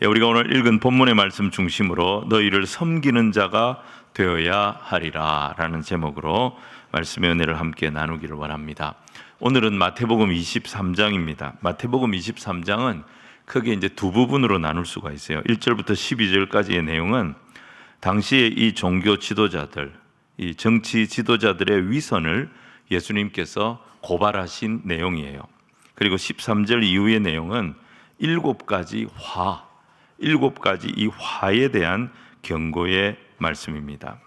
우리가 오늘 읽은 본문의 말씀 중심으로 너희를 섬기는 자가 되어야 하리라 라는 제목으로 말씀의 은혜를 함께 나누기를 원합니다. 오늘은 마태복음 23장입니다. 마태복음 23장은 크게 이제 두 부분으로 나눌 수가 있어요. 1절부터 12절까지의 내용은 당시에 이 종교 지도자들, 이 정치 지도자들의 위선을 예수님께서 고발하신 내용이에요. 그리고 13절 이후의 내용은 7가지 이 화에 대한 경고의 말씀입니다.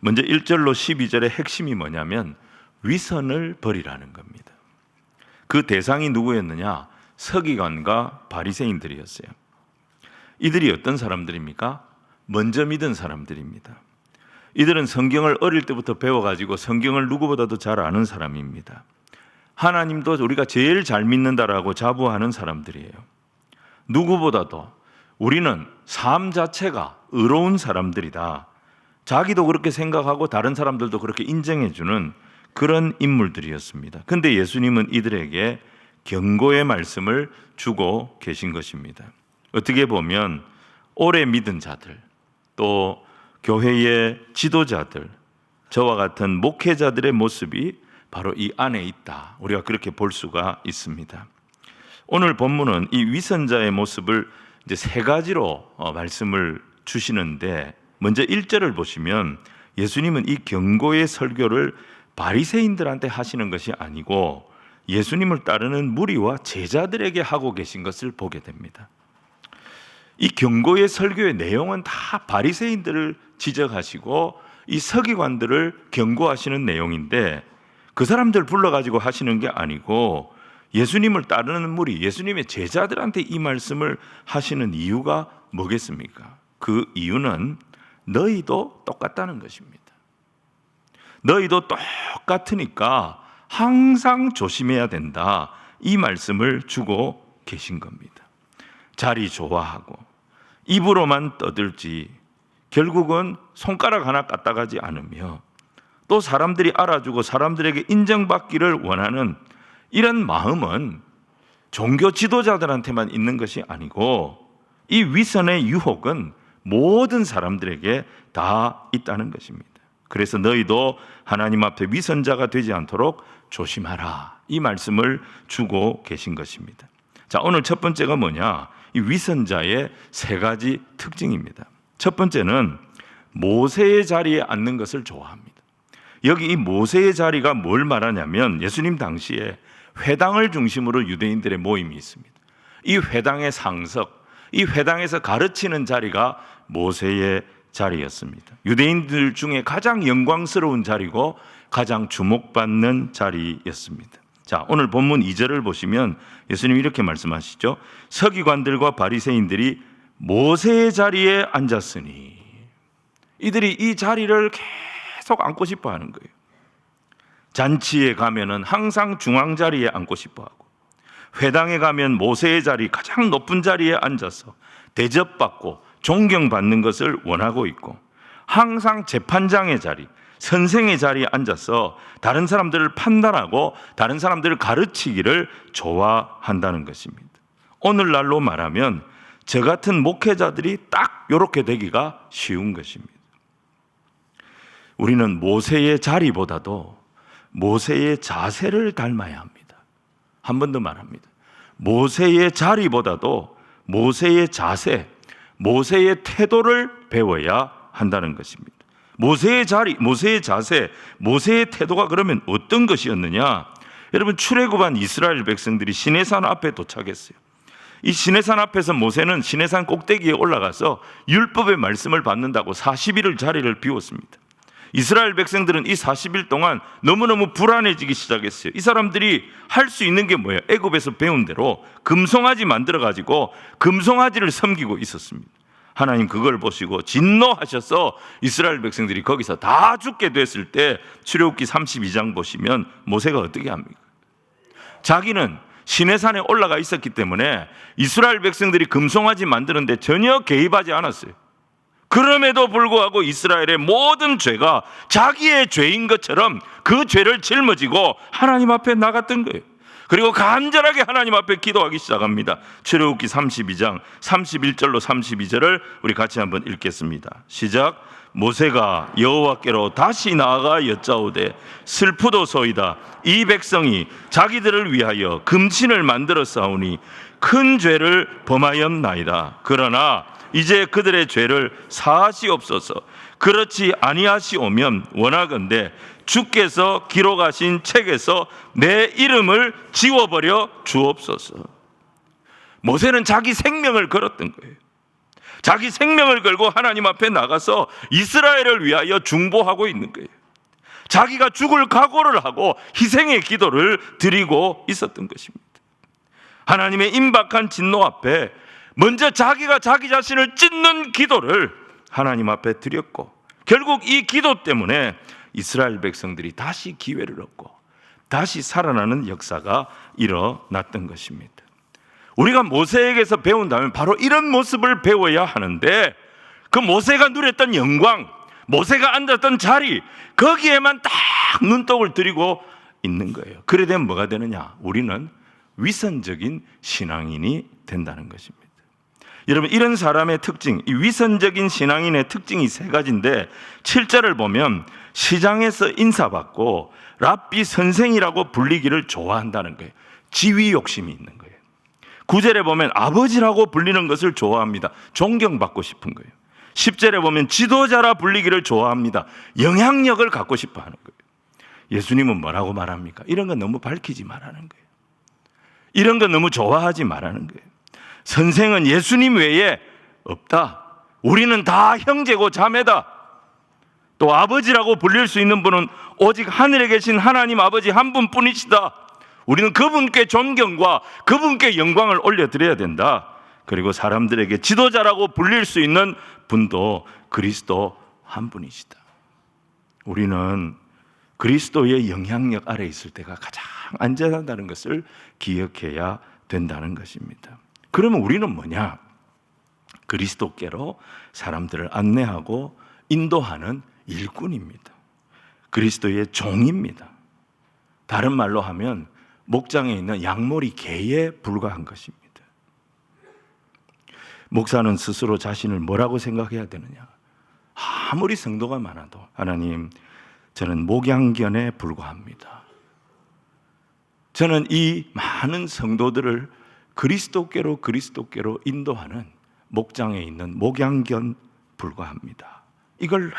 먼저 1절로 12절의 핵심이 뭐냐면 위선을 버리라는 겁니다. 그 대상이 누구였느냐? 서기관과 바리새인들이었어요. 이들이 어떤 사람들입니까? 먼저 믿은 사람들입니다. 이들은 성경을 어릴 때부터 배워가지고 성경을 누구보다도 잘 아는 사람입니다. 하나님도 우리가 제일 잘 믿는다라고 자부하는 사람들이에요. 누구보다도 우리는 삶 자체가 의로운 사람들이다. 자기도 그렇게 생각하고 다른 사람들도 그렇게 인정해주는 그런 인물들이었습니다. 근데 예수님은 이들에게 경고의 말씀을 주고 계신 것입니다. 어떻게 보면 오래 믿은 자들, 또 교회의 지도자들, 저와 같은 목회자들의 모습이 바로 이 안에 있다. 우리가 그렇게 볼 수가 있습니다. 오늘 본문은 이 위선자의 모습을 이제 3가지로 말씀을 주시는데, 먼저 1절을 보시면 예수님은 이 경고의 설교를 바리새인들한테 하시는 것이 아니고 예수님을 따르는 무리와 제자들에게 하고 계신 것을 보게 됩니다. 이 경고의 설교의 내용은 다 바리새인들을 지적하시고 이 서기관들을 경고하시는 내용인데, 그 사람들 불러가지고 하시는 게 아니고 예수님을 따르는 무리, 예수님의 제자들한테 이 말씀을 하시는 이유가 뭐겠습니까? 그 이유는 너희도 똑같다는 것입니다. 너희도 똑같으니까 항상 조심해야 된다. 이 말씀을 주고 계신 겁니다. 자리 좋아하고 입으로만 떠들지 결국은 손가락 하나 까딱하지 않으며 또 사람들이 알아주고 사람들에게 인정받기를 원하는 이런 마음은 종교 지도자들한테만 있는 것이 아니고 이 위선의 유혹은 모든 사람들에게 다 있다는 것입니다. 그래서 너희도 하나님 앞에 위선자가 되지 않도록 조심하라. 이 말씀을 주고 계신 것입니다. 자, 오늘 첫 번째가 뭐냐? 이 위선자의 3가지 특징입니다. 첫 번째는 모세의 자리에 앉는 것을 좋아합니다. 여기 이 모세의 자리가 뭘 말하냐면 예수님 당시에 회당을 중심으로 유대인들의 모임이 있습니다. 이 회당의 상석, 이 회당에서 가르치는 자리가 모세의 자리였습니다. 유대인들 중에 가장 영광스러운 자리고 가장 주목받는 자리였습니다. 자, 오늘 본문 2절을 보시면 예수님이 이렇게 말씀하시죠. 서기관들과 바리새인들이 모세의 자리에 앉았으니, 이들이 이 자리를 계속 앉고 싶어 하는 거예요. 잔치에 가면은 항상 중앙 자리에 앉고 싶어 하고, 회당에 가면 모세의 자리, 가장 높은 자리에 앉아서 대접받고 존경받는 것을 원하고 있고, 항상 재판장의 자리, 선생의 자리에 앉아서 다른 사람들을 판단하고 다른 사람들을 가르치기를 좋아한다는 것입니다. 오늘날로 말하면 저 같은 목회자들이 딱 이렇게 되기가 쉬운 것입니다. 우리는 모세의 자리보다도 모세의 자세를 닮아야 합니다. 한 번 더 말합니다. 모세의 자리보다도 모세의 자세, 모세의 태도를 배워야 한다는 것입니다. 모세의 자리, 모세의 자세, 모세의 태도가 그러면 어떤 것이었느냐? 여러분, 출애굽한 이스라엘 백성들이 시내산 앞에 도착했어요. 이 시내산 앞에서 모세는 시내산 꼭대기에 올라가서 율법의 말씀을 받는다고 40일을 자리를 비웠습니다. 이스라엘 백성들은 이 40일 동안 너무너무 불안해지기 시작했어요. 이 사람들이 할 수 있는 게 뭐예요? 애굽에서 배운 대로 금송아지 만들어가지고 금송아지를 섬기고 있었습니다. 하나님 그걸 보시고 진노하셔서 이스라엘 백성들이 거기서 다 죽게 됐을 때 출애굽기 32장 보시면 모세가 어떻게 합니까? 자기는 시내산에 올라가 있었기 때문에 이스라엘 백성들이 금송아지 만드는데 전혀 개입하지 않았어요. 그럼에도 불구하고 이스라엘의 모든 죄가 자기의 죄인 것처럼 그 죄를 짊어지고 하나님 앞에 나갔던 거예요. 그리고 간절하게 하나님 앞에 기도하기 시작합니다. 출애굽기 32장 31절로 32절을 우리 같이 한번 읽겠습니다. 시작. 모세가 여호와께로 다시 나아가 여짜오되 슬프도소이다. 이 백성이 자기들을 위하여 금신을 만들어 싸우니 큰 죄를 범하였나이다. 그러나 이제 그들의 죄를 사하시옵소서. 그렇지 아니하시오면 원하건대 주께서 기록하신 책에서 내 이름을 지워버려 주옵소서. 모세는 자기 생명을 걸었던 거예요. 자기 생명을 걸고 하나님 앞에 나가서 이스라엘을 위하여 중보하고 있는 거예요. 자기가 죽을 각오를 하고 희생의 기도를 드리고 있었던 것입니다. 하나님의 임박한 진노 앞에 먼저 자기가 자기 자신을 찢는 기도를 하나님 앞에 드렸고, 결국 이 기도 때문에 이스라엘 백성들이 다시 기회를 얻고 다시 살아나는 역사가 일어났던 것입니다. 우리가 모세에게서 배운다면 바로 이런 모습을 배워야 하는데, 그 모세가 누렸던 영광, 모세가 앉았던 자리, 거기에만 딱 눈독을 들이고 있는 거예요. 그래 되면 뭐가 되느냐? 우리는 위선적인 신앙인이 된다는 것입니다. 여러분, 이런 사람의 특징, 이 위선적인 신앙인의 특징이 세 가지인데, 7절을 보면 시장에서 인사받고 랍비 선생이라고 불리기를 좋아한다는 거예요. 지위 욕심이 있는 거예요. 9절에 보면 아버지라고 불리는 것을 좋아합니다. 존경받고 싶은 거예요. 10절에 보면 지도자라 불리기를 좋아합니다. 영향력을 갖고 싶어 하는 거예요. 예수님은 뭐라고 말합니까? 이런 건 너무 밝히지 말라는 거예요. 이런 건 너무 좋아하지 말라는 거예요. 선생은 예수님 외에 없다. 우리는 다 형제고 자매다. 또 아버지라고 불릴 수 있는 분은 오직 하늘에 계신 하나님 아버지 한 분뿐이시다. 우리는 그분께 존경과 그분께 영광을 올려드려야 된다. 그리고 사람들에게 지도자라고 불릴 수 있는 분도 그리스도 한 분이시다. 우리는 그리스도의 영향력 아래 있을 때가 가장 안전하다는 것을 기억해야 된다는 것입니다. 그러면 우리는 뭐냐? 그리스도께로 사람들을 안내하고 인도하는 일꾼입니다. 그리스도의 종입니다. 다른 말로 하면 목장에 있는 양머리 개에 불과한 것입니다. 목사는 스스로 자신을 뭐라고 생각해야 되느냐? 아무리 성도가 많아도 하나님, 저는 목양견에 불과합니다. 저는 이 많은 성도들을 그리스도께로 인도하는 목장에 있는 목양견 불과합니다. 이걸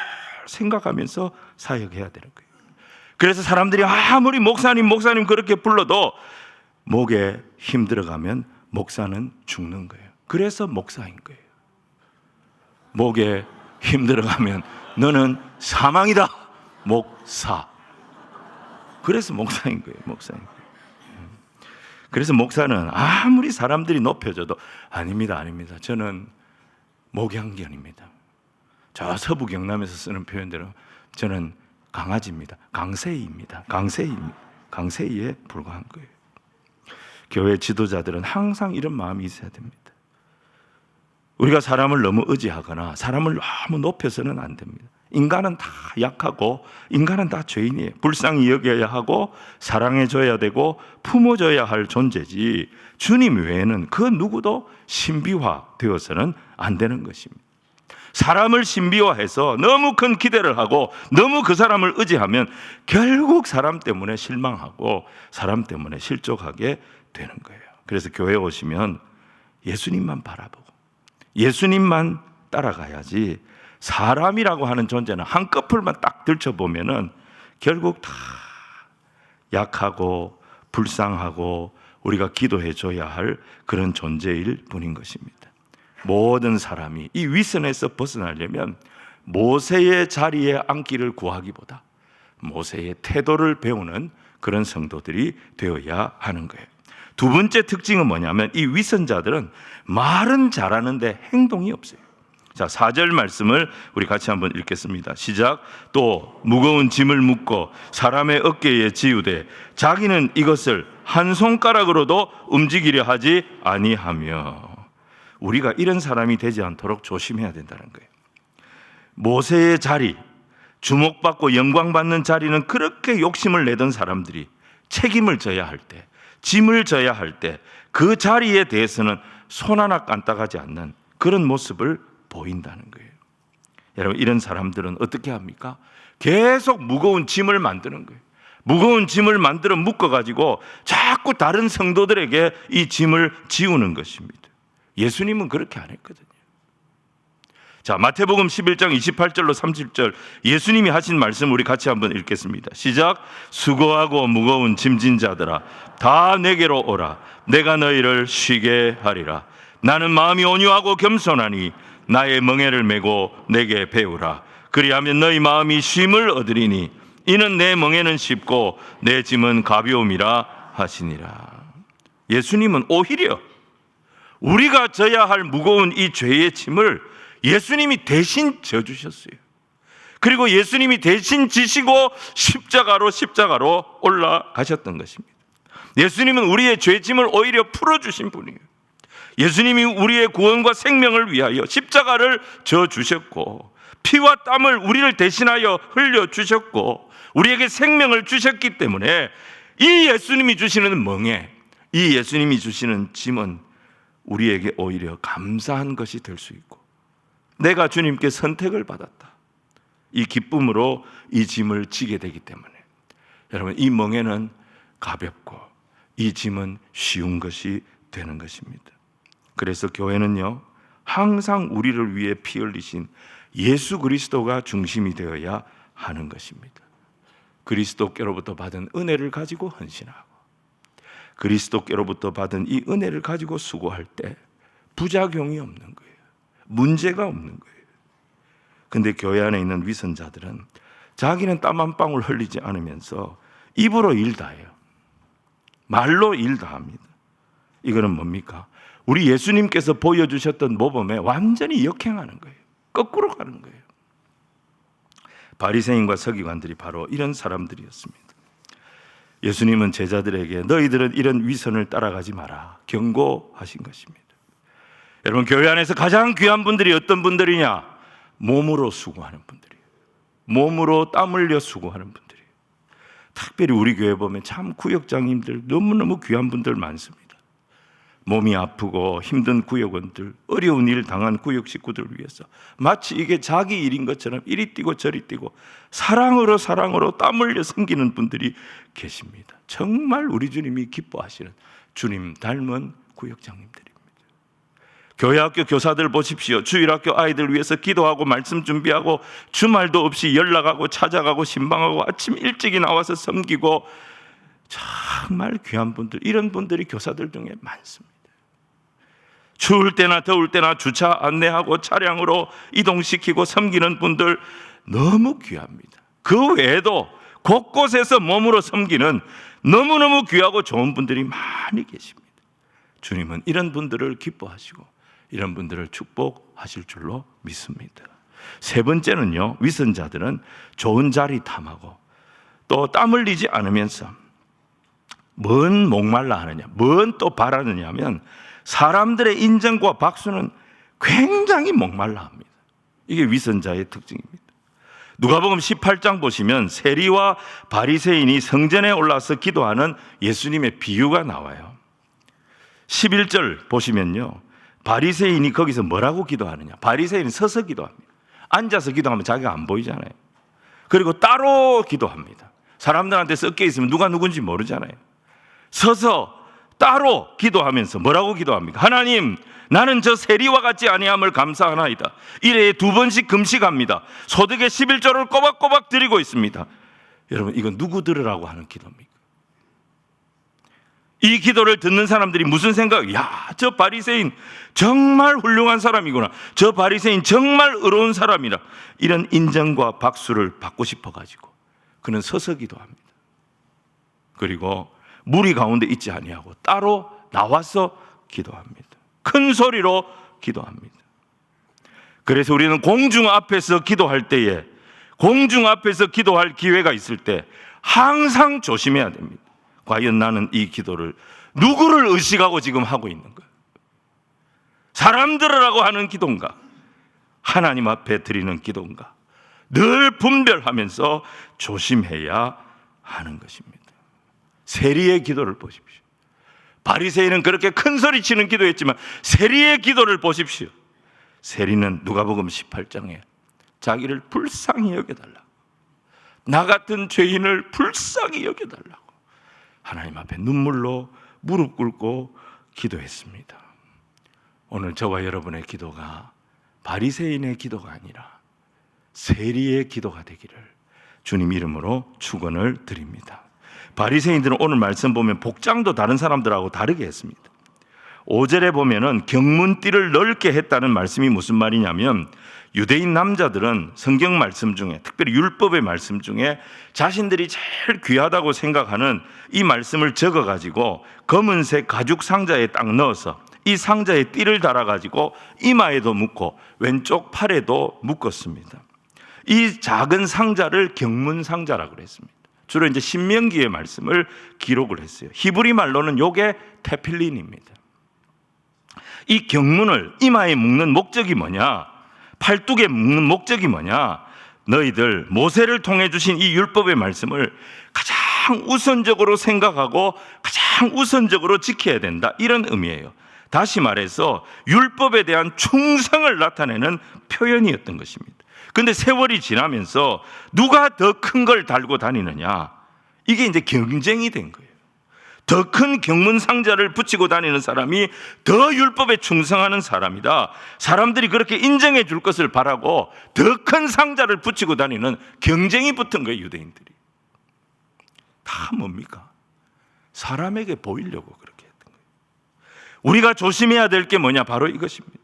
생각하면서 사역해야 되는 거예요. 그래서 사람들이 아무리 목사님 그렇게 불러도 목에 힘 들어가면 목사는 죽는 거예요. 그래서 목사인 거예요. 목에 힘 들어가면 너는 사망이다. 목사. 그래서 목사인 거예요. 목사인 거예요. 그래서 목사는 아무리 사람들이 높여줘도 아닙니다. 저는 목양견입니다. 저 서부 경남에서 쓰는 표현대로 저는 강아지입니다. 강세희입니다. 강세희에 불과한 거예요. 교회 지도자들은 항상 이런 마음이 있어야 됩니다. 우리가 사람을 너무 의지하거나 사람을 너무 높여서는 안 됩니다. 인간은 다 약하고 인간은 다 죄인이에요. 불쌍히 여겨야 하고 사랑해줘야 되고 품어줘야 할 존재지, 주님 외에는 그 누구도 신비화되어서는 안 되는 것입니다. 사람을 신비화해서 너무 큰 기대를 하고 너무 그 사람을 의지하면 결국 사람 때문에 실망하고 사람 때문에 실족하게 되는 거예요. 그래서 교회에 오시면 예수님만 바라보고 예수님만 따라가야지, 사람이라고 하는 존재는 한꺼풀만 딱 들춰보면은 결국 다 약하고 불쌍하고 우리가 기도해 줘야 할 그런 존재일 뿐인 것입니다. 모든 사람이 이 위선에서 벗어나려면 모세의 자리에 앉기를 구하기보다 모세의 태도를 배우는 그런 성도들이 되어야 하는 거예요. 두 번째 특징은 뭐냐면 이 위선자들은 말은 잘하는데 행동이 없어요. 자, 4절 말씀을 우리 같이 한번 읽겠습니다. 시작. 또 무거운 짐을 묶고 사람의 어깨에 지우되 자기는 이것을 한 손가락으로도 움직이려 하지 아니하며. 우리가 이런 사람이 되지 않도록 조심해야 된다는 거예요. 모세의 자리, 주목받고 영광받는 자리는 그렇게 욕심을 내던 사람들이 책임을 져야 할 때, 짐을 져야 할 때 그 자리에 대해서는 손 하나 까딱하지 않는 그런 모습을 보인다는 거예요. 여러분, 이런 사람들은 어떻게 합니까? 계속 무거운 짐을 만드는 거예요. 무거운 짐을 만들어 묶어가지고 자꾸 다른 성도들에게 이 짐을 지우는 것입니다. 예수님은 그렇게 안 했거든요. 자, 마태복음 11장 28절로 30절 예수님이 하신 말씀 우리 같이 한번 읽겠습니다. 시작. 수고하고 무거운 짐진 자들아 다 내게로 오라. 내가 너희를 쉬게 하리라. 나는 마음이 온유하고 겸손하니 나의 멍에를 메고 내게 배우라. 그리하면 너희 마음이 쉼을 얻으리니 이는 내 멍에는 쉽고 내 짐은 가벼움이라 하시니라. 예수님은 오히려 우리가 져야 할 무거운 이 죄의 짐을 예수님이 대신 져주셨어요. 그리고 예수님이 대신 지시고 십자가로 올라가셨던 것입니다. 예수님은 우리의 죄짐을 오히려 풀어주신 분이에요. 예수님이 우리의 구원과 생명을 위하여 십자가를 져주셨고 피와 땀을 우리를 대신하여 흘려주셨고 우리에게 생명을 주셨기 때문에 이 예수님이 주시는 멍에, 이 예수님이 주시는 짐은 우리에게 오히려 감사한 것이 될 수 있고 내가 주님께 선택을 받았다, 이 기쁨으로 이 짐을 지게 되기 때문에 여러분, 이 멍에는 가볍고 이 짐은 쉬운 것이 되는 것입니다. 그래서 교회는요, 항상 우리를 위해 피 흘리신 예수 그리스도가 중심이 되어야 하는 것입니다. 그리스도께로부터 받은 은혜를 가지고 헌신하고 그리스도께로부터 받은 이 은혜를 가지고 수고할 때 부작용이 없는 거예요. 문제가 없는 거예요. 근데 교회 안에 있는 위선자들은 자기는 땀 한 방울 흘리지 않으면서 입으로 일 다 해요. 말로 일 다 합니다. 이거는 뭡니까? 우리 예수님께서 보여주셨던 모범에 완전히 역행하는 거예요. 거꾸로 가는 거예요. 바리새인과 서기관들이 바로 이런 사람들이었습니다. 예수님은 제자들에게 너희들은 이런 위선을 따라가지 마라 경고하신 것입니다. 여러분, 교회 안에서 가장 귀한 분들이 어떤 분들이냐? 몸으로 수고하는 분들이에요. 몸으로 땀 흘려 수고하는 분들이에요. 특별히 우리 교회 보면 참 구역장님들 너무너무 귀한 분들 많습니다. 몸이 아프고 힘든 구역원들, 어려운 일 당한 구역 식구들을 위해서 마치 이게 자기 일인 것처럼 이리 뛰고 저리 뛰고 사랑으로 땀 흘려 섬기는 분들이 계십니다. 정말 우리 주님이 기뻐하시는 주님 닮은 구역장님들입니다. 교회학교 교사들 보십시오. 주일학교 아이들 위해서 기도하고 말씀 준비하고 주말도 없이 연락하고 찾아가고 신방하고 아침 일찍이 나와서 섬기고 정말 귀한 분들, 이런 분들이 교사들 중에 많습니다. 추울 때나 더울 때나 주차 안내하고 차량으로 이동시키고 섬기는 분들 너무 귀합니다. 그 외에도 곳곳에서 몸으로 섬기는 너무너무 귀하고 좋은 분들이 많이 계십니다. 주님은 이런 분들을 기뻐하시고 이런 분들을 축복하실 줄로 믿습니다. 세 번째는요, 위선자들은 좋은 자리 탐하고 또 땀 흘리지 않으면서 뭔 목말라 하느냐, 뭔 또 바라느냐 하면 사람들의 인정과 박수는 굉장히 목말라 합니다. 이게 위선자의 특징입니다. 누가복음 18장 보시면 세리와 바리새인이 성전에 올라서 기도하는 예수님의 비유가 나와요. 11절 보시면요, 바리새인이 거기서 뭐라고 기도하느냐? 바리새인은 서서 기도합니다. 앉아서 기도하면 자기가 안 보이잖아요. 그리고 따로 기도합니다. 사람들한테 섞여 있으면 누가 누군지 모르잖아요. 서서 따로 기도하면서 뭐라고 기도합니까? 하나님, 나는 저 세리와 같지 아니함을 감사하나이다. 일회에 2번씩 금식합니다. 소득의 11조를 꼬박꼬박 드리고 있습니다. 여러분, 이건 누구 들으라고 하는 기도입니까? 이 기도를 듣는 사람들이 무슨 생각? 야, 저 바리새인 정말 훌륭한 사람이구나. 저 바리새인 정말 의로운 사람이라. 이런 인정과 박수를 받고 싶어가지고 그는 서서 기도합니다. 그리고 무리 가운데 있지 아니하고 따로 나와서 기도합니다. 큰 소리로 기도합니다. 그래서 우리는 공중 앞에서 기도할 때에, 공중 앞에서 기도할 기회가 있을 때 항상 조심해야 됩니다. 과연 나는 이 기도를 누구를 의식하고 지금 하고 있는가? 사람 들으라고 하는 기도인가? 하나님 앞에 드리는 기도인가? 늘 분별하면서 조심해야 하는 것입니다. 세리의 기도를 보십시오. 바리새인은 그렇게 큰 소리 치는 기도했지만 세리의 기도를 보십시오. 세리는 누가복음 18장에 자기를 불쌍히 여겨달라고, 나 같은 죄인을 불쌍히 여겨달라고 하나님 앞에 눈물로 무릎 꿇고 기도했습니다. 오늘 저와 여러분의 기도가 바리새인의 기도가 아니라 세리의 기도가 되기를 주님 이름으로 축원을 드립니다. 바리새인들은 오늘 말씀 보면 복장도 다른 사람들하고 다르게 했습니다. 5절에 보면은 경문띠를 넓게 했다는 말씀이 무슨 말이냐면, 유대인 남자들은 성경 말씀 중에, 특별히 율법의 말씀 중에 자신들이 제일 귀하다고 생각하는 이 말씀을 적어가지고 검은색 가죽 상자에 딱 넣어서 이 상자에 띠를 달아가지고 이마에도 묶고 왼쪽 팔에도 묶었습니다. 이 작은 상자를 경문상자라고 그랬습니다. 주로 이제 신명기의 말씀을 기록을 했어요. 히브리 말로는 요게 테필린입니다. 이 경문을 이마에 묶는 목적이 뭐냐? 팔뚝에 묶는 목적이 뭐냐? 너희들 모세를 통해 주신 이 율법의 말씀을 가장 우선적으로 생각하고 가장 우선적으로 지켜야 된다, 이런 의미예요. 다시 말해서 율법에 대한 충성을 나타내는 표현이었던 것입니다. 그런데 세월이 지나면서 누가 더 큰 걸 달고 다니느냐, 이게 이제 경쟁이 된 거예요. 더 큰 경문 상자를 붙이고 다니는 사람이 더 율법에 충성하는 사람이다, 사람들이 그렇게 인정해 줄 것을 바라고 더 큰 상자를 붙이고 다니는 경쟁이 붙은 거예요. 유대인들이 다 뭡니까? 사람에게 보이려고 그렇게 했던 거예요. 우리가 조심해야 될 게 뭐냐? 바로 이것입니다.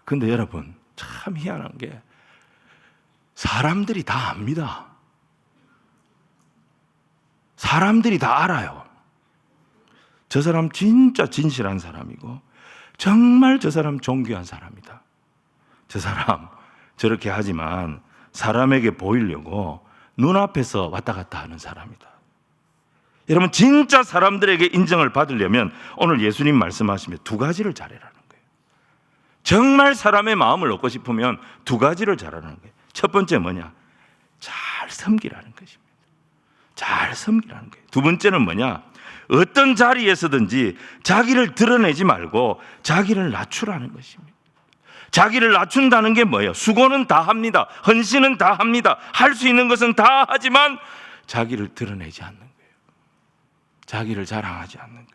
그런데 여러분, 참 희한한 게 사람들이 다 압니다. 사람들이 다 알아요. 저 사람 진짜 진실한 사람이고 정말 저 사람 존귀한 사람이다. 저 사람 저렇게 하지만 사람에게 보이려고 눈앞에서 왔다 갔다 하는 사람이다. 여러분, 진짜 사람들에게 인정을 받으려면 오늘 예수님 말씀하시면 두 가지를 잘해라는 거예요. 정말 사람의 마음을 얻고 싶으면 두 가지를 잘하는 거예요. 첫 번째 뭐냐? 잘 섬기라는 것입니다. 잘 섬기라는 거예요. 두 번째는 뭐냐? 어떤 자리에서든지 자기를 드러내지 말고 자기를 낮추라는 것입니다. 자기를 낮춘다는 게 뭐예요? 수고는 다 합니다. 헌신은 다 합니다. 할 수 있는 것은 다 하지만 자기를 드러내지 않는 거예요. 자기를 자랑하지 않는 거예요.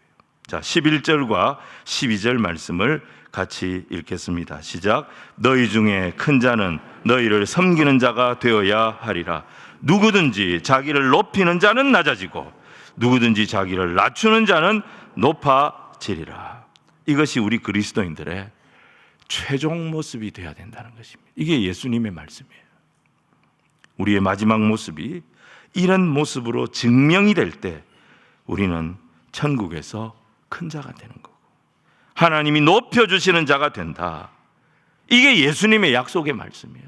자, 11절과 12절 말씀을 같이 읽겠습니다. 시작. 너희 중에 큰 자는 너희를 섬기는 자가 되어야 하리라. 누구든지 자기를 높이는 자는 낮아지고 누구든지 자기를 낮추는 자는 높아지리라. 이것이 우리 그리스도인들의 최종 모습이 되어야 된다는 것입니다. 이게 예수님의 말씀이에요. 우리의 마지막 모습이 이런 모습으로 증명이 될 때 우리는 천국에서 큰 자가 되는 거고 하나님이 높여주시는 자가 된다. 이게 예수님의 약속의 말씀이에요.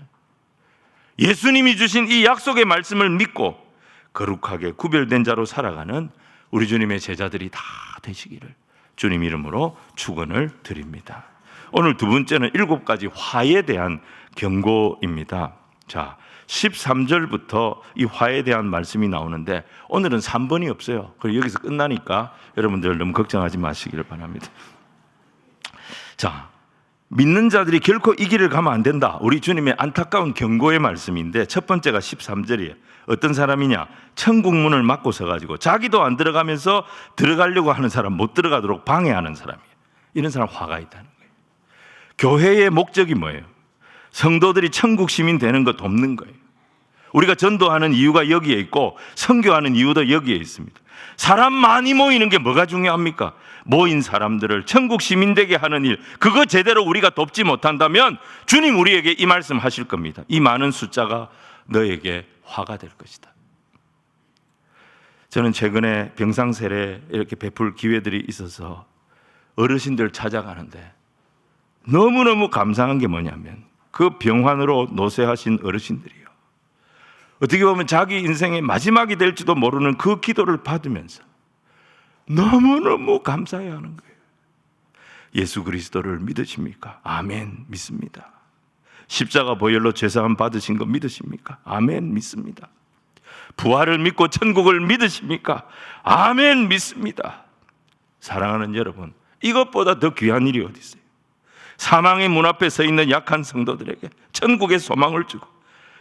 예수님이 주신 이 약속의 말씀을 믿고 거룩하게 구별된 자로 살아가는 우리 주님의 제자들이 다 되시기를 주님 이름으로 축원을 드립니다. 오늘 두 번째는 7가지 화에 대한 경고입니다. 자, 13절부터 이 화에 대한 말씀이 나오는데 오늘은 3번이 없어요. 그리고 여기서 끝나니까 여러분들 너무 걱정하지 마시기를 바랍니다. 자, 믿는 자들이 결코 이 길을 가면 안 된다. 우리 주님의 안타까운 경고의 말씀인데 첫 번째가 13절이에요. 어떤 사람이냐? 천국 문을 막고 서가지고 자기도 안 들어가면서 들어가려고 하는 사람 못 들어가도록 방해하는 사람이에요. 이런 사람 화가 있다는 거예요. 교회의 목적이 뭐예요? 성도들이 천국 시민 되는 것 돕는 거예요. 우리가 전도하는 이유가 여기에 있고 선교하는 이유도 여기에 있습니다. 사람 많이 모이는 게 뭐가 중요합니까? 모인 사람들을 천국 시민 되게 하는 일, 그거 제대로 우리가 돕지 못한다면 주님 우리에게 이 말씀 하실 겁니다. 이 많은 숫자가 너에게 화가 될 것이다. 저는 최근에 병상세례 이렇게 베풀 기회들이 있어서 어르신들 찾아가는데 너무너무 감사한 게 뭐냐면 그 병환으로 노쇠하신 어르신들이요, 어떻게 보면 자기 인생의 마지막이 될지도 모르는 그 기도를 받으면서 너무너무 감사해야 하는 거예요. 예수 그리스도를 믿으십니까? 아멘, 믿습니다. 십자가 보혈로 죄사함 받으신 거 믿으십니까? 아멘, 믿습니다. 부활을 믿고 천국을 믿으십니까? 아멘, 믿습니다. 사랑하는 여러분, 이것보다 더 귀한 일이 어디 있어요? 사망의 문 앞에 서 있는 약한 성도들에게 천국의 소망을 주고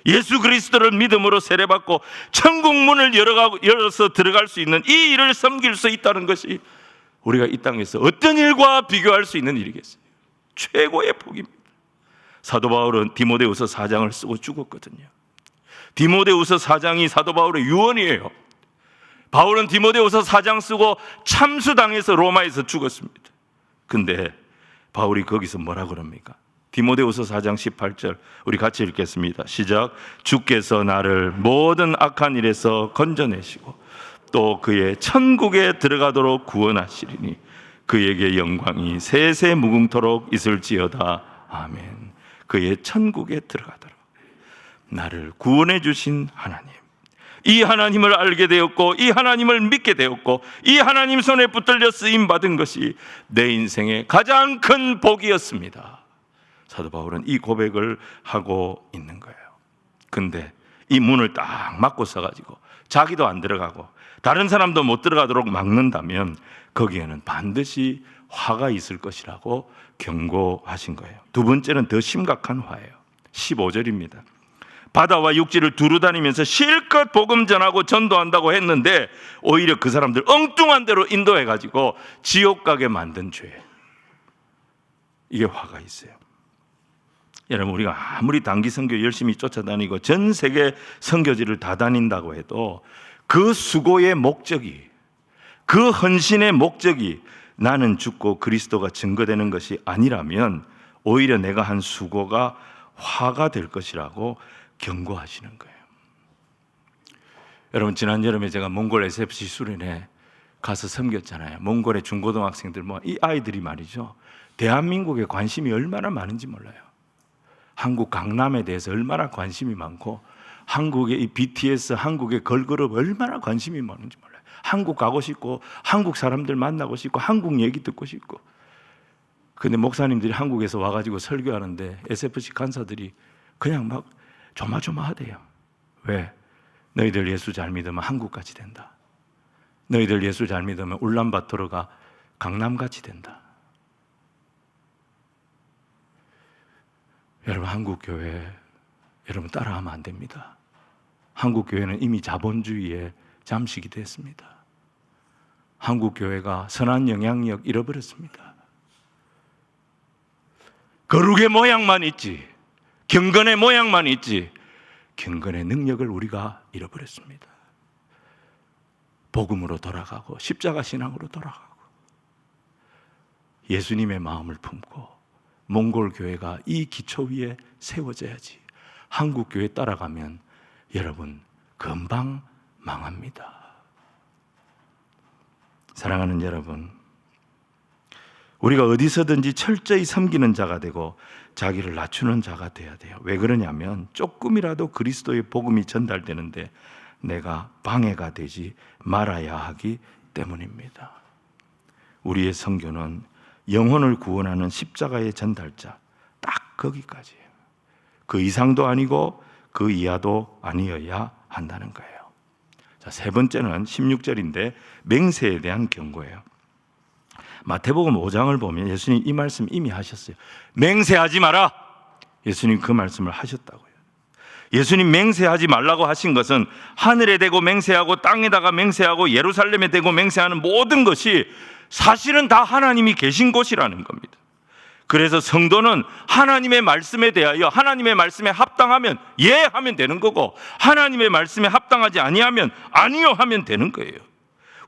예수 그리스도를 믿음으로 세례받고 천국 문을 열어서 들어갈 수 있는 이 일을 섬길 수 있다는 것이 우리가 이 땅에서 어떤 일과 비교할 수 있는 일이겠어요? 최고의 복입니다. 사도 바울은 디모데후서 4장을 쓰고 죽었거든요. 디모데후서 4장이 사도 바울의 유언이에요. 바울은 디모데후서 4장 쓰고 참수당해서 로마에서 죽었습니다. 근데 바울이 거기서 뭐라 그럽니까? 디모데후서 4장 18절 우리 같이 읽겠습니다. 시작. 주께서 나를 모든 악한 일에서 건져내시고 또 그의 천국에 들어가도록 구원하시리니 그에게 영광이 세세 무궁토록 있을지어다. 아멘. 그의 천국에 들어가도록 나를 구원해 주신 하나님, 이 하나님을 알게 되었고 이 하나님을 믿게 되었고 이 하나님 손에 붙들려 쓰임받은 것이 내 인생의 가장 큰 복이었습니다. 사도 바울은 이 고백을 하고 있는 거예요. 근데 이 문을 딱 막고 서가지고 자기도 안 들어가고 다른 사람도 못 들어가도록 막는다면 거기에는 반드시 화가 있을 것이라고 경고하신 거예요. 두 번째는 더 심각한 화예요. 15절입니다. 바다와 육지를 두루 다니면서 실컷 복음 전하고 전도한다고 했는데 오히려 그 사람들 엉뚱한 대로 인도해가지고 지옥 가게 만든 죄, 이게 화가 있어요. 여러분, 우리가 아무리 단기 선교 열심히 쫓아다니고 전 세계 선교지를 다 다닌다고 해도 그 수고의 목적이, 그 헌신의 목적이 나는 죽고 그리스도가 증거되는 것이 아니라면 오히려 내가 한 수고가 화가 될 것이라고 경고하시는 거예요. 여러분, 지난 여름에 제가 몽골 SFC 수련회 가서 섬겼잖아요. 몽골의 중고등학생들, 이 아이들이 말이죠, 대한민국에 관심이 얼마나 많은지 몰라요. 한국 강남에 대해서 얼마나 관심이 많고 한국의 이 BTS, 한국의 걸그룹 얼마나 관심이 많은지 몰라요. 한국 가고 싶고 한국 사람들 만나고 싶고 한국 얘기 듣고 싶고. 근데 목사님들이 한국에서 와가지고 설교하는데 SFC 간사들이 그냥 막 조마조마하대요. 왜? 너희들 예수 잘 믿으면 한국같이 된다. 너희들 예수 잘 믿으면 울란바토르가 강남같이 된다. 여러분, 한국교회 여러분 따라하면 안 됩니다. 한국교회는 이미 자본주의의 잠식이 됐습니다. 한국교회가 선한 영향력 잃어버렸습니다. 거룩의 모양만 있지, 경건의 모양만 있지, 경건의 능력을 우리가 잃어버렸습니다. 복음으로 돌아가고 십자가 신앙으로 돌아가고 예수님의 마음을 품고 몽골 교회가 이 기초 위에 세워져야지. 한국 교회 따라가면 여러분 금방 망합니다. 사랑하는 여러분, 우리가 어디서든지 철저히 섬기는 자가 되고 자기를 낮추는 자가 돼야 돼요. 왜 그러냐면 조금이라도 그리스도의 복음이 전달되는데 내가 방해가 되지 말아야 하기 때문입니다. 우리의 선교는 영혼을 구원하는 십자가의 전달자, 딱 거기까지예요. 그 이상도 아니고 그 이하도 아니어야 한다는 거예요. 자, 세 번째는 16절인데 맹세에 대한 경고예요. 마태복음 5장을 보면 예수님 이 말씀 이미 하셨어요. 맹세하지 마라. 예수님 그 말씀을 하셨다고요. 예수님 맹세하지 말라고 하신 것은 하늘에 대고 맹세하고 땅에다가 맹세하고 예루살렘에 대고 맹세하는 모든 것이 사실은 다 하나님이 계신 곳이라는 겁니다. 그래서 성도는 하나님의 말씀에 대하여 하나님의 말씀에 합당하면 예 하면 되는 거고, 하나님의 말씀에 합당하지 아니하면 아니요 하면 되는 거예요.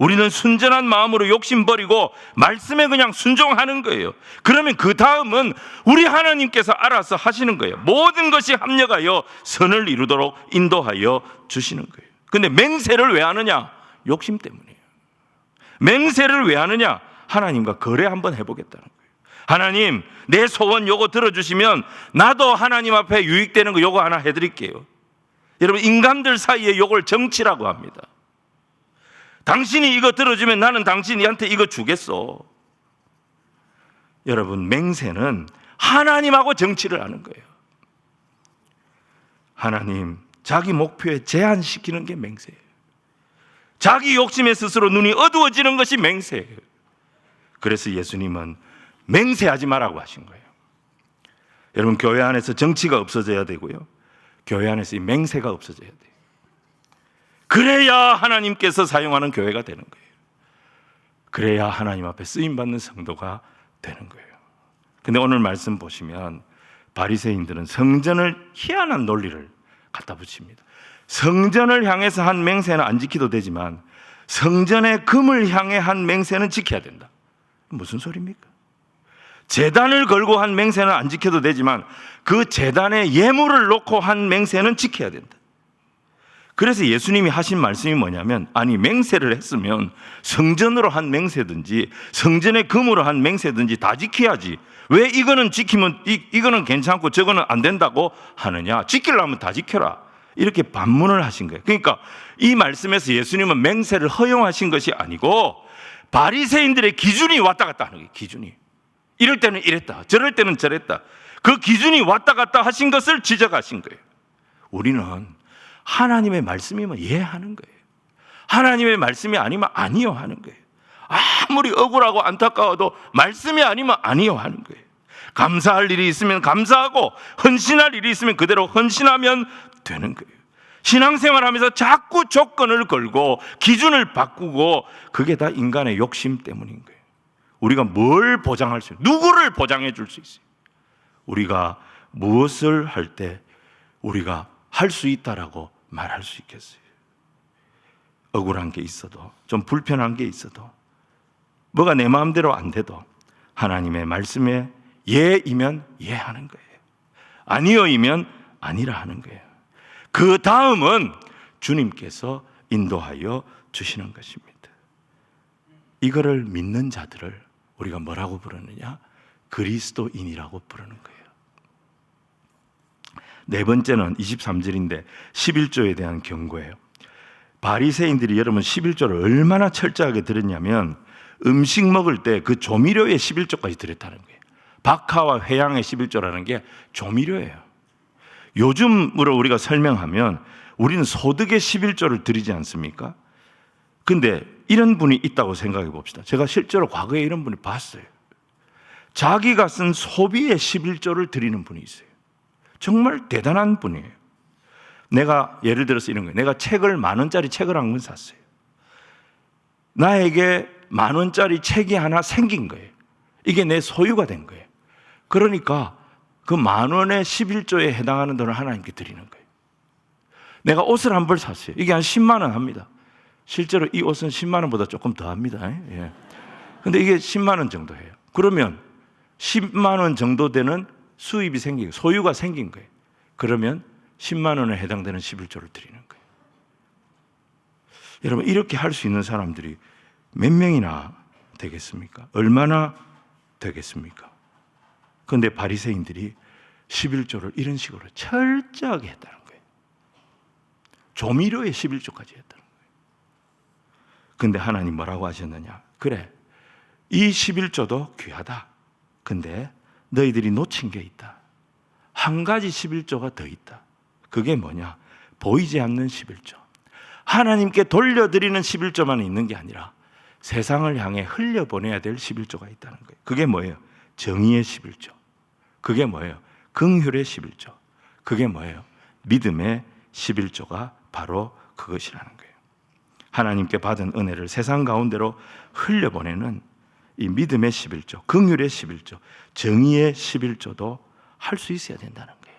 우리는 순전한 마음으로 욕심 버리고 말씀에 그냥 순종하는 거예요. 그러면 그 다음은 우리 하나님께서 알아서 하시는 거예요. 모든 것이 합력하여 선을 이루도록 인도하여 주시는 거예요. 근데 맹세를 왜 하느냐? 욕심 때문이에요. 맹세를 왜 하느냐? 하나님과 거래 한번 해보겠다는 거예요. 하나님, 내 소원 요거 들어주시면 나도 하나님 앞에 유익되는 거 요거 하나 해드릴게요. 여러분, 인간들 사이에 요걸 정치라고 합니다. 당신이 이거 들어주면 나는 당신이한테 이거 주겠어. 여러분, 맹세는 하나님하고 정치를 하는 거예요. 하나님, 자기 목표에 제한시키는 게 맹세예요. 자기 욕심에 스스로 눈이 어두워지는 것이 맹세예요. 그래서 예수님은 맹세하지 말라고 하신 거예요. 여러분, 교회 안에서 정치가 없어져야 되고요, 교회 안에서 이 맹세가 없어져야 돼요. 그래야 하나님께서 사용하는 교회가 되는 거예요. 그래야 하나님 앞에 쓰임받는 성도가 되는 거예요. 근데 오늘 말씀 보시면 바리새인들은 성전을 희한한 논리를 갖다 붙입니다. 성전을 향해서 한 맹세는 안 지켜도 되지만 성전의 금을 향해 한 맹세는 지켜야 된다. 무슨 소리입니까? 제단을 걸고 한 맹세는 안 지켜도 되지만 그 제단에 예물을 놓고 한 맹세는 지켜야 된다. 그래서 예수님이 하신 말씀이 뭐냐면, 아니 맹세를 했으면 성전으로 한 맹세든지 성전의 금으로 한 맹세든지 다 지켜야지, 왜 이거는 지키면 이거는 괜찮고 저거는 안 된다고 하느냐? 지키려면 다 지켜라, 이렇게 반문을 하신 거예요. 그러니까 이 말씀에서 예수님은 맹세를 허용하신 것이 아니고 바리새인들의 기준이 왔다 갔다 하는 거예요. 기준이 이럴 때는 이랬다, 저럴 때는 저랬다, 그 기준이 왔다 갔다 하신 것을 지적하신 거예요. 우리는 하나님의 말씀이면 이해하는 거예요. 하나님의 말씀이 아니면 아니요 하는 거예요. 아무리 억울하고 안타까워도 말씀이 아니면 아니요 하는 거예요. 감사할 일이 있으면 감사하고 헌신할 일이 있으면 그대로 헌신하면 되는 거예요. 신앙생활하면서 자꾸 조건을 걸고 기준을 바꾸고, 그게 다 인간의 욕심 때문인 거예요. 우리가 뭘 보장할 수 있어요? 누구를 보장해 줄 수 있어요? 우리가 무엇을 할 때 우리가 할 수 있다라고 말할 수 있겠어요? 억울한 게 있어도, 좀 불편한 게 있어도, 뭐가 내 마음대로 안 돼도 하나님의 말씀에 예이면 예하는 거예요, 아니요이면 아니라 하는 거예요. 그 다음은 주님께서 인도하여 주시는 것입니다. 이거를 믿는 자들을 우리가 뭐라고 부르느냐? 그리스도인이라고 부르는 거예요. 네 번째는 23절인데 11조에 대한 경고예요. 바리새인들이 여러분 11조를 얼마나 철저하게 들었냐면 음식 먹을 때 그 조미료에 11조까지 들었다는 거예요. 박하와 회양의 11조라는 게 조미료예요. 요즘으로 우리가 설명하면 우리는 소득의 11조를 드리지 않습니까? 근데 이런 분이 있다고 생각해 봅시다. 제가 실제로 과거에 이런 분을 봤어요. 자기가 쓴 소비의 11조를 드리는 분이 있어요. 정말 대단한 분이에요. 내가 예를 들어서 이런 거예요. 내가 책을 10,000원짜리 책을 한 권 샀어요. 나에게 10,000원짜리 책이 하나 생긴 거예요. 이게 내 소유가 된 거예요. 그러니까 그 10,000원의 11조에 해당하는 돈을 하나님께 드리는 거예요. 내가 옷을 한 벌 샀어요. 이게 한 10만 원 합니다. 실제로 이 옷은 10만 원보다 조금 더 합니다. 예. 근데 이게 10만 원 정도 해요. 그러면 10만 원 정도 되는 수입이 생긴, 소유가 생긴 거예요. 그러면 10만 원에 해당되는 11조를 드리는 거예요. 여러분, 이렇게 할 수 있는 사람들이 몇 명이나 되겠습니까? 얼마나 되겠습니까? 그런데 바리새인들이 11조를 이런 식으로 철저하게 했다는 거예요. 조미료에 11조까지 했다는 거예요. 그런데 하나님 뭐라고 하셨느냐? 그래, 이 11조도 귀하다. 근데 너희들이 놓친 게 있다. 한 가지 11조가 더 있다. 그게 뭐냐? 보이지 않는 11조. 하나님께 돌려드리는 11조만 있는 게 아니라 세상을 향해 흘려보내야 될 11조가 있다는 거예요. 그게 뭐예요? 정의의 11조. 그게 뭐예요? 긍휼의 11조. 그게 뭐예요? 믿음의 11조가 바로 그것이라는 거예요. 하나님께 받은 은혜를 세상 가운데로 흘려보내는 이 믿음의 11조, 긍휼의 11조, 정의의 11조도 할 수 있어야 된다는 거예요.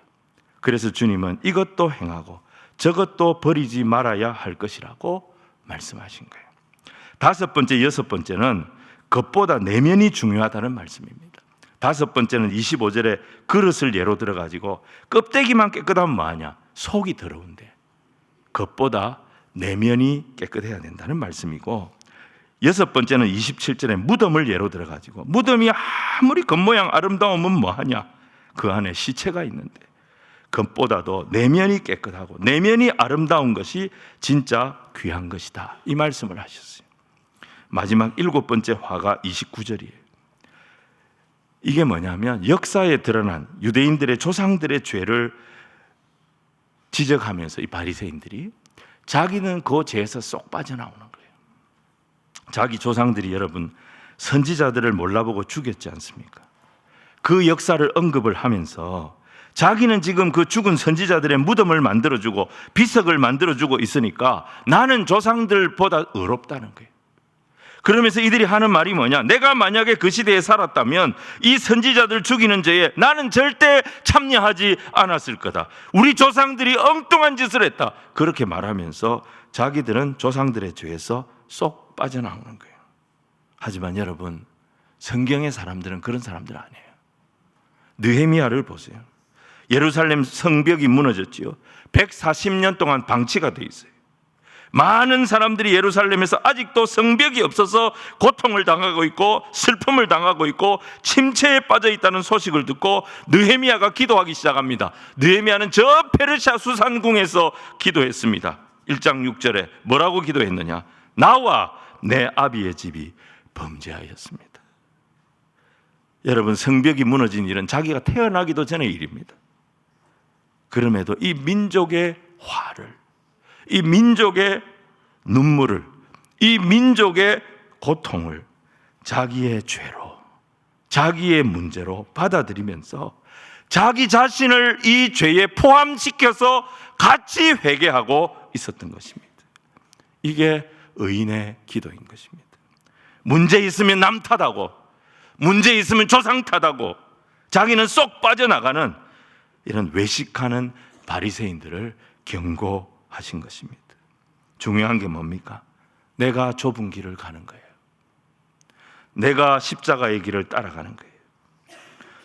그래서 주님은 이것도 행하고 저것도 버리지 말아야 할 것이라고 말씀하신 거예요. 다섯 번째, 여섯 번째는 겉보다 내면이 중요하다는 말씀입니다. 다섯 번째는 25절에 그릇을 예로 들어가지고 껍데기만 깨끗하면 뭐하냐? 속이 더러운데 겉보다 내면이 깨끗해야 된다는 말씀이고, 여섯 번째는 27절에 무덤을 예로 들어가지고 무덤이 아무리 겉모양 아름다우면 뭐하냐? 그 안에 시체가 있는데 겉보다도 내면이 깨끗하고 내면이 아름다운 것이 진짜 귀한 것이다, 이 말씀을 하셨어요. 마지막 일곱 번째 화가 29절이에요. 이게 뭐냐면 역사에 드러난 유대인들의 조상들의 죄를 지적하면서 이 바리새인들이 자기는 그 죄에서 쏙 빠져나오는 거예요. 자기 조상들이 여러분 선지자들을 몰라보고 죽였지 않습니까? 그 역사를 언급을 하면서 자기는 지금 그 죽은 선지자들의 무덤을 만들어주고 비석을 만들어주고 있으니까 나는 조상들보다 의롭다는 거예요. 그러면서 이들이 하는 말이 뭐냐? 내가 만약에 그 시대에 살았다면 이 선지자들 죽이는 죄에 나는 절대 참여하지 않았을 거다. 우리 조상들이 엉뚱한 짓을 했다. 그렇게 말하면서 자기들은 조상들의 죄에서 쏙 빠져나오는 거예요. 하지만 여러분, 성경의 사람들은 그런 사람들 아니에요. 느헤미야를 보세요. 예루살렘 성벽이 무너졌지요. 140년 동안 방치가 돼 있어요. 많은 사람들이 예루살렘에서 아직도 성벽이 없어서 고통을 당하고 있고 슬픔을 당하고 있고 침체에 빠져 있다는 소식을 듣고 느헤미야가 기도하기 시작합니다. 느헤미야는 저 페르시아 수산궁에서 기도했습니다. 1장 6절에 뭐라고 기도했느냐? 나와 내 아비의 집이 범죄하였습니다. 여러분, 성벽이 무너진 일은 자기가 태어나기도 전의 일입니다. 그럼에도 이 민족의 화를, 이 민족의 눈물을, 이 민족의 고통을 자기의 죄로, 자기의 문제로 받아들이면서 자기 자신을 이 죄에 포함시켜서 같이 회개하고 있었던 것입니다. 이게 의인의 기도인 것입니다. 문제 있으면 남 탓하고, 문제 있으면 조상 탓하고, 자기는 쏙 빠져나가는 이런 외식하는 바리새인들을 경고하신 것입니다. 중요한 게 뭡니까? 내가 좁은 길을 가는 거예요. 내가 십자가의 길을 따라가는 거예요.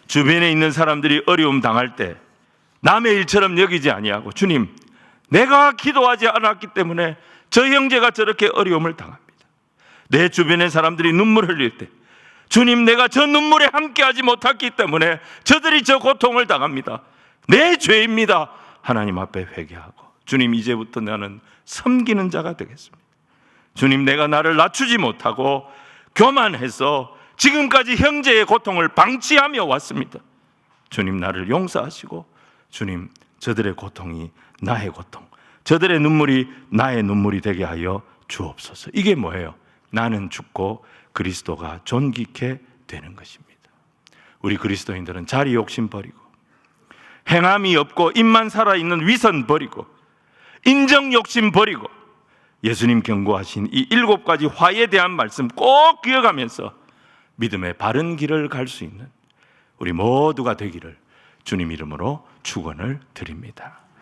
주변에 있는 사람들이 어려움 당할 때 남의 일처럼 여기지 아니하고, 주님, 내가 기도하지 않았기 때문에 저 형제가 저렇게 어려움을 당합니다. 내 주변의 사람들이 눈물 흘릴 때, 주님, 내가 저 눈물에 함께하지 못했기 때문에 저들이 저 고통을 당합니다. 내 죄입니다. 하나님 앞에 회개하고, 주님, 이제부터 나는 섬기는 자가 되겠습니다. 주님, 내가 나를 낮추지 못하고 교만해서 지금까지 형제의 고통을 방치하며 왔습니다. 주님, 나를 용서하시고, 주님, 저들의 고통이 나의 고통, 저들의 눈물이 나의 눈물이 되게 하여 주옵소서. 이게 뭐예요? 나는 죽고 그리스도가 존귀케 되는 것입니다. 우리 그리스도인들은 자리 욕심 버리고, 행함이 없고 입만 살아있는 위선 버리고, 인정 욕심 버리고, 예수님 경고하신 이 7가지 화에 대한 말씀 꼭 기억하면서 믿음의 바른 길을 갈 수 있는 우리 모두가 되기를 주님 이름으로 축원을 드립니다.